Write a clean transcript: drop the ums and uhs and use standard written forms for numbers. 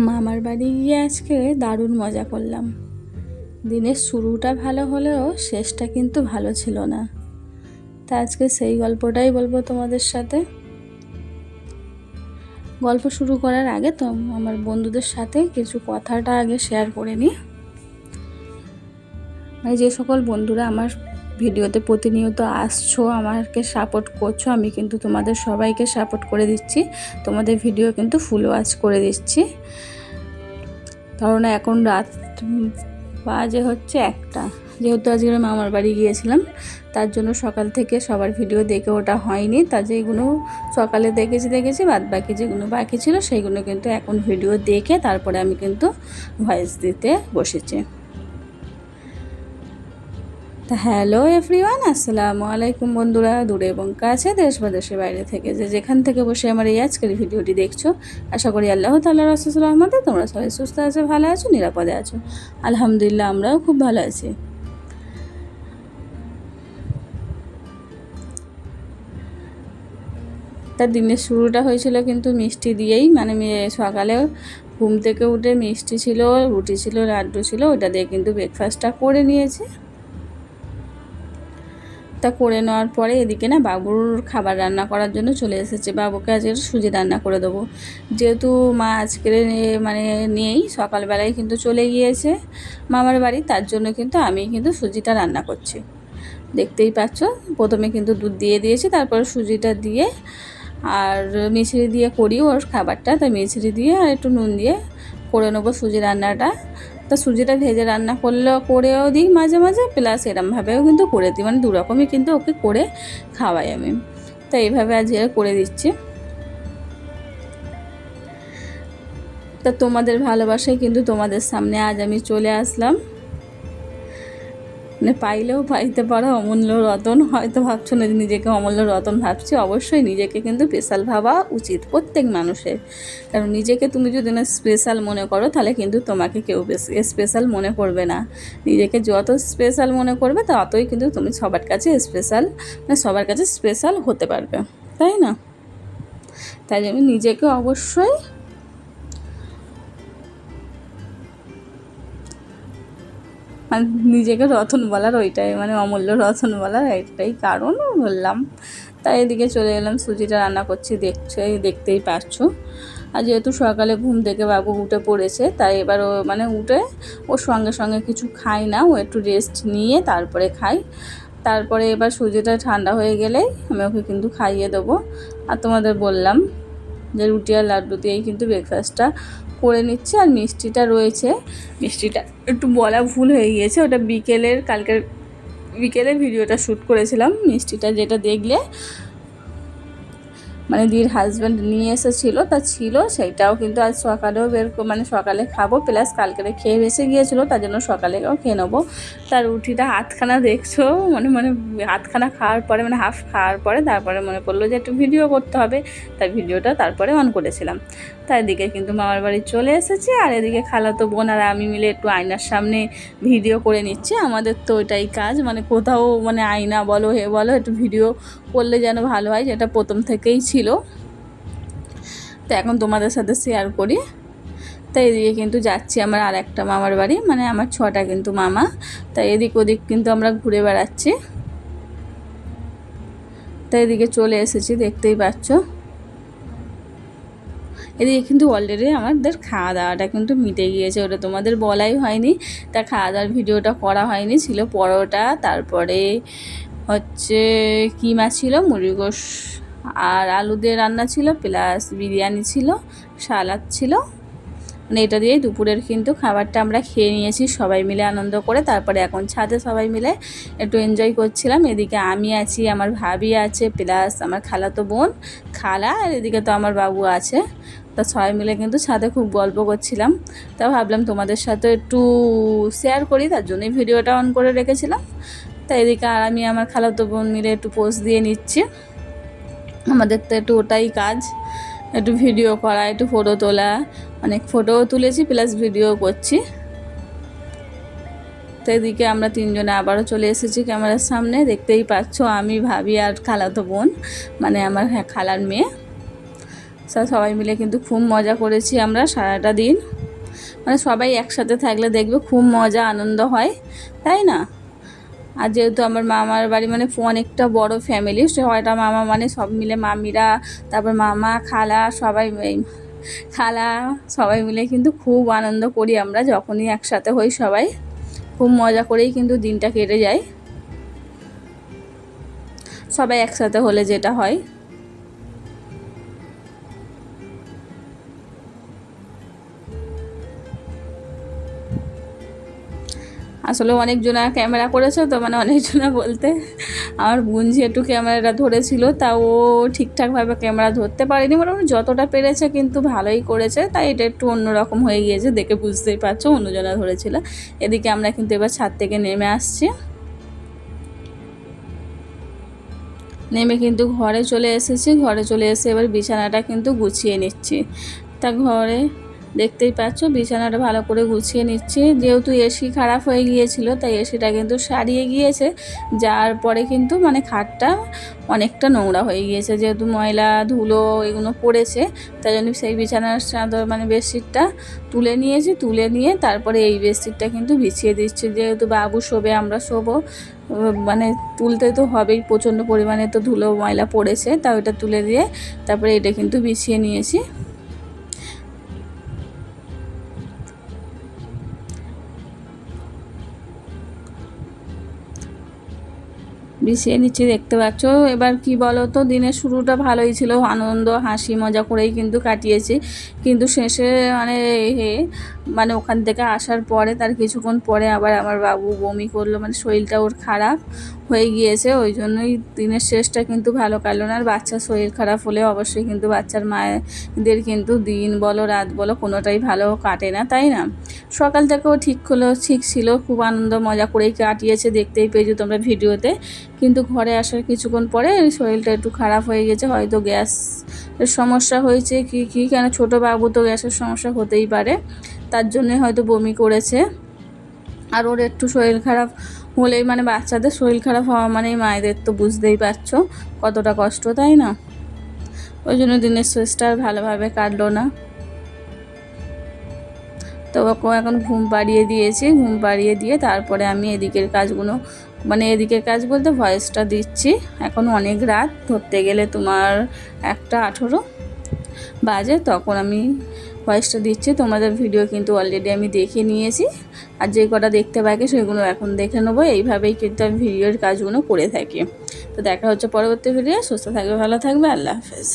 মামার বাড়ি গিয়ে আজকে দারুণ মজা করলাম। দিনের শুরুটা ভালো হলেও শেষটা কিন্তু ভালো ছিল না। তা আজকে সেই গল্পটাই বলবো তোমাদের সাথে। গল্প শুরু করার আগে তো আমার বন্ধুদের সাথে কিছু কথাটা আগে শেয়ার করে নিই। যে সকল বন্ধুরা আমার ভিডিওতে প্রতিনিয়ত আসছো, আমাকে সাপোর্ট করছো, আমি কিন্তু তোমাদের সবাইকে সাপোর্ট করে দিচ্ছি। তোমাদের ভিডিও কিন্তু ফুল ওয়াচ করে দিচ্ছি। কারণ এখন রাত বাজে হচ্ছে 1টা, যেহেতু আজকে মামার বাড়ি গিয়েছিলাম তার জন্য সকাল থেকে সবার ভিডিও দেখে ওটা হয়নি। তা যেগুলো সকালে দেখেছি বাদ বাকি যেগুলো বাকি ছিল সেইগুলো কিন্তু এখন ভিডিও দেখে তারপরে আমি কিন্তু ভয়েস দিতে বসেছি। তা হ্যালো এভরিওয়ান, আসসালামু আলাইকুম বন্ধুরা, দূরে এবং কাছে, দেশ বা দেশের বাইরে থেকে যেখান থেকে বসে আমার এই আজকের ভিডিওটি দেখছো, আশা করি আল্লাহ তাআলার অশেষ রহমতে তোমরা সবাই সুস্থ আছো, ভালো আছো, নিরাপদে আছো। আলহামদুলিল্লাহ, আমরাও খুব ভালো আছি। তার দিনের শুরুটা হয়েছিল কিন্তু মিষ্টি দিয়েই, মানে সকালে ঘুম থেকে উঠে মিষ্টি ছিল, রুটি ছিল, লাড্ডু ছিল, ওটা দিয়ে কিন্তু ব্রেকফাস্টটা করে নিয়েছি। তা করে নেওয়ার পরে এদিকে না বাবুর খাবার রান্না করার জন্য চলে এসেছে। বাবুকে আজকে সুজি রান্না করে দেবো, যেহেতু মা আজকে মানে নেই, সকালবেলায় কিন্তু চলে গিয়েছে মামার বাড়ি, তার জন্য কিন্তু আমি কিন্তু সুজিটা রান্না করছি। দেখতেই পাচ্ছ, প্রথমে কিন্তু দুধ দিয়ে দিয়েছি, তারপরে সুজিটা দিয়ে আর মিছরি দিয়ে করি ওর খাবারটা, তাই মিছরি দিয়ে আর একটু নুন দিয়ে করে নেবো সুজি রান্নাটা। তা সুজিটা ভেজে রান্না করেও দিই মাঝে মাঝে, প্লাস এরমভাবেও কিন্তু করে দিই, মানে দুরকমই কিন্তু ওকে করে খাওয়াই আমি। তো এইভাবে আজকে করে দিচ্ছি। তা তোমাদের ভালোবাসায় কিন্তু তোমাদের সামনে আজ আমি চলে আসলাম। মানে পাইলেও পাইতে পারো অমূল্য রতন, হয়তো ভাবছো না নিজেকে অমূল্য রতন ভাবছি, অবশ্যই নিজেকে কিন্তু স্পেশাল ভাবা উচিত প্রত্যেক মানুষের। কারণ নিজেকে তুমি যদি না স্পেশাল মনে করো তাহলে কিন্তু তোমাকে কেউ স্পেশাল মনে করবে না। নিজেকে যত স্পেশাল মনে করবে ততই কিন্তু তুমি সবার কাছে স্পেশাল, মানে সবার কাছে স্পেশাল হতে পারবে, তাই না? তাই জন্য নিজেকে অবশ্যই মানে নিজেকে রতন বলার ওইটাই, মানে অমূল্য রতন বলার এইটাই কারণ বললাম। তাই এদিকে চলে এলাম, সুজিটা রান্না করছি, দেখতেই পাচ্ছ। আর যেহেতু সকালে ঘুম থেকে বাবু উঠে পড়েছে, তাই এবার ও মানে উঠে ওর সঙ্গে সঙ্গে কিছু খাই না, ও একটু রেস্ট নিয়ে তারপরে খাই। তারপরে এবার সুজিটা ঠান্ডা হয়ে গেলেই আমি ওকে কিন্তু খাইয়ে দেবো। আর তোমাদের বললাম যে রুটি আর লাড্ডু দিয়েই কিন্তু ব্রেকফাস্টটা করে নিচ্ছে। আর মিষ্টিটা রয়েছে, মিষ্টিটা একটু বলা ভুল হয়ে গিয়েছে, ওটা কালকের বিকেলের ভিডিওটা শ্যুট করেছিলাম। মিষ্টিটা যেটা দেখলে মানে দিদির হাজব্যান্ড নিয়ে এসেছিলো, তা ছিল সেইটাও কিন্তু আজ সকালেও মানে সকালে খাবো, প্লাস কালকে খেয়ে ভেসে গিয়েছিলো, তার জন্য সকালেও খেয়ে নেবো। তার রুটিটা হাতখানা দেখছো, মানে হাতখানা খাওয়ার পরে, মানে হাফ খাওয়ার পরে তারপরে মনে পড়লো যে একটু ভিডিও করতে হবে, তাই ভিডিওটা তারপরে অন করেছিলাম। তাই এদিকে কিন্তু মামার বাড়ি চলে এসেছি, আর এদিকে খালাতো বোন আর আমি মিলে একটু আয়নার সামনে ভিডিও করে নিচ্ছি। আমাদের তো ওইটাই কাজ, মানে কোথাও মানে আয়না বলো হে বলো একটু ভিডিও করলে যেন ভালো হয়, যেটা প্রথম থেকেই ছিল। তো এখন তোমাদের সাথে শেয়ার করি। তাই এদিকে কিন্তু যাচ্ছি আমার আর একটা মামার বাড়ি, মানে আমার 6টা কিন্তু মামা, তাই এদিক ওদিক কিন্তু আমরা ঘুরে বেড়াচ্ছি। তাই এদিকে চলে এসেছি, দেখতেই পাচ্ছ। এদিকে কিন্তু অলরেডি আমাদের খাওয়া দাওয়াটা কিন্তু মিটে গিয়েছে, ওটা তোমাদের বলাই হয়নি। তা খাওয়া দাওয়ার ভিডিওটা করা হয়নি, ছিল পরোটা, তারপরে হচ্ছে কিমা ছিল, মুরগি গোশ আর আলু দিয়ে রান্না ছিল, প্লাস বিরিয়ানি ছিল, সালাদ ছিল। মানে এটা দিয়েই দুপুরের কিন্তু খাবারটা আমরা খেয়ে নিয়েছি সবাই মিলে আনন্দ করে। তারপরে এখন ছাদে সবাই মিলে একটু এনজয় করছিলাম। এদিকে আমি আছি, আমার ভাবি আছে, প্লাস আমার খালাতো বোন, খালা, আর এদিকে তো আমার বাবু আছে। তা সবাই মিলে কিন্তু ছাদে খুব গল্প করছিলাম। তা ভাবলাম তোমাদের সাথে একটু শেয়ার করি, তার জন্যই ভিডিওটা অন করে রেখেছিলাম। তা এদিকে আর আমি আমার খালাতো বোন মিলে একটু পোজ দিয়ে নিচ্ছি। আমাদের তো একটু ওটাই কাজ, একটু ভিডিও করা, একটু ফটো তোলা, অনেক ফটোও তুলেছি প্লাস ভিডিও করছি। তো এদিকে আমরা তিনজনে আবারও চলে এসেছি ক্যামেরার সামনে, দেখতেই পাচ্ছ, আমি, ভাবি আর খালাতো বোন, মানে আমার খালার মেয়ে। সবাই মিলে কিন্তু খুব মজা করেছি আমরা সারাটা দিন। মানে সবাই একসাথে থাকলে দেখবে খুব মজা আনন্দ হয়, তাই না? আর যেহেতু আমার মামার বাড়ি মানে অনেকটা বড় ফ্যামিলি, সবাইটা মামা মানে সব মিলে মামিরা, তারপর মামা খালা সবাই খালা সবাই মিলে কিন্তু খুব আনন্দ করি আমরা যখনই একসাথে হই। সবাই খুব মজা করেই কিন্তু দিনটা কেটে যায় সবাই একসাথে হলে যেটা হয়। আসলে অনেকজনা ক্যামেরা করেছে তো, মানে অনেকজনা বলতে আমার বোন যেহেতু ক্যামেরাটা ধরেছিল তা ও ঠিকঠাকভাবে ক্যামেরা ধরতে পারেনি, মোটামুটি যতটা পেরেছে কিন্তু ভালোই করেছে, তাই এটা একটু অন্যরকম হয়ে গিয়েছে, দেখে বুঝতেই পারছো অন্যজনা ধরেছিল। এদিকে আমরা কিন্তু এবার ছাদ থেকে নেমে আসছি, নেমে কিন্তু ঘরে চলে এসেছি। ঘরে চলে এসে এবার বিছানাটা কিন্তু গুছিয়ে নিচ্ছি। তা ঘরে দেখতেই পাচ্ছ বিছানাটা ভালো করে গুছিয়ে নিচ্ছি। যেহেতু এসি খারাপ হয়ে গিয়েছিল তাই এসিটা কিন্তু সারিয়ে গিয়েছে, যার পরে কিন্তু মানে খাটটা অনেকটা নোংরা হয়ে গিয়েছে, যেহেতু ময়লা ধুলো এগুলো পড়েছে, তাই জন্য সেই বিছানার চাদর মানে বেডশিটটা তুলে নিয়েছি। তুলে নিয়ে তারপরে এই বেডশিটটা কিন্তু বিছিয়ে দিচ্ছি, যেহেতু বাবু শোবে আমরা শোবো, মানে তুলতে তো হবেই, প্রচণ্ড পরিমাণে তো ধুলো ময়লা পড়েছে, তা ওইটা তুলে দিয়ে তারপরে এটা কিন্তু বিছিয়ে নিয়েছি। বিছিয়ে নিচ্ছি দেখতে পাচ্ছ। এবার কি বলো তো, দিনের শুরুটা ভালোই ছিল, আনন্দ হাসি মজা করেই কিন্তু কাটিয়েছি, কিন্তু শেষে মানে ওখান থেকে আসার পরে তার কিছুক্ষণ পরে আবার আমার বাবু বমি করলো, মানে শরীরটা ওর খারাপ হয়ে গিয়েছে, ওই জন্যই দিনের শেষটা কিন্তু ভালো কাটলো না। আর বাচ্চার শরীর খারাপ হলে অবশ্যই কিন্তু বাচ্চার মায়েদের কিন্তু দিন বলো রাত বলো কোনোটাই ভালো কাটে না, তাই না? সকাল থেকেও ঠিক ছিল, খুব আনন্দ মজা করেই কাটিয়েছে, দেখতেই পেয়েছো তোমরা ভিডিওতে। কিন্তু ঘরে আসার কিছুক্ষণ পরে শরীরটা একটু খারাপ হয়ে গেছে, হয়তো গ্যাসের সমস্যা হয়েছে কি কেন, ছোটো বাবু তো গ্যাসের সমস্যা হতেই পারে, তার জন্যে হয়তো বমি করেছে। আর ওর একটু শরীর খারাপ হলেই মানে বাচ্চাদের শরীর খারাপ হওয়া মানেই মায়েদের তো বুঝতেই পারছো কতটা কষ্ট, তাই না? ওই জন্য দিনের শেষটা আর ভালোভাবে কাটলো না। তো ওকে এখন ঘুম পাড়িয়ে দিয়েছি, ঘুম পাড়িয়ে দিয়ে তারপরে আমি এদিকের কাজগুলো মানে এদিকের কাজ বলতে ভয়েসটা দিচ্ছি। এখন অনেক রাত, ধরতে গেলে তোমার 1:18 বাজে, তখন আমি ভয়েসটা দিচ্ছি। তোমাদের ভিডিও কিন্তু অলরেডি আমি দেখে নিয়েছি, আর যে কটা দেখতে বাকি সেগুলো এখন দেখে নেবো। এইভাবেই কিন্তু আমি ভিডিওর কাজগুলো করে থাকি। তো দেখা হচ্ছে পরবর্তী ভিডিও। সুস্থ থাকবে, ভালো থাকবে, আল্লাহ হাফেজ।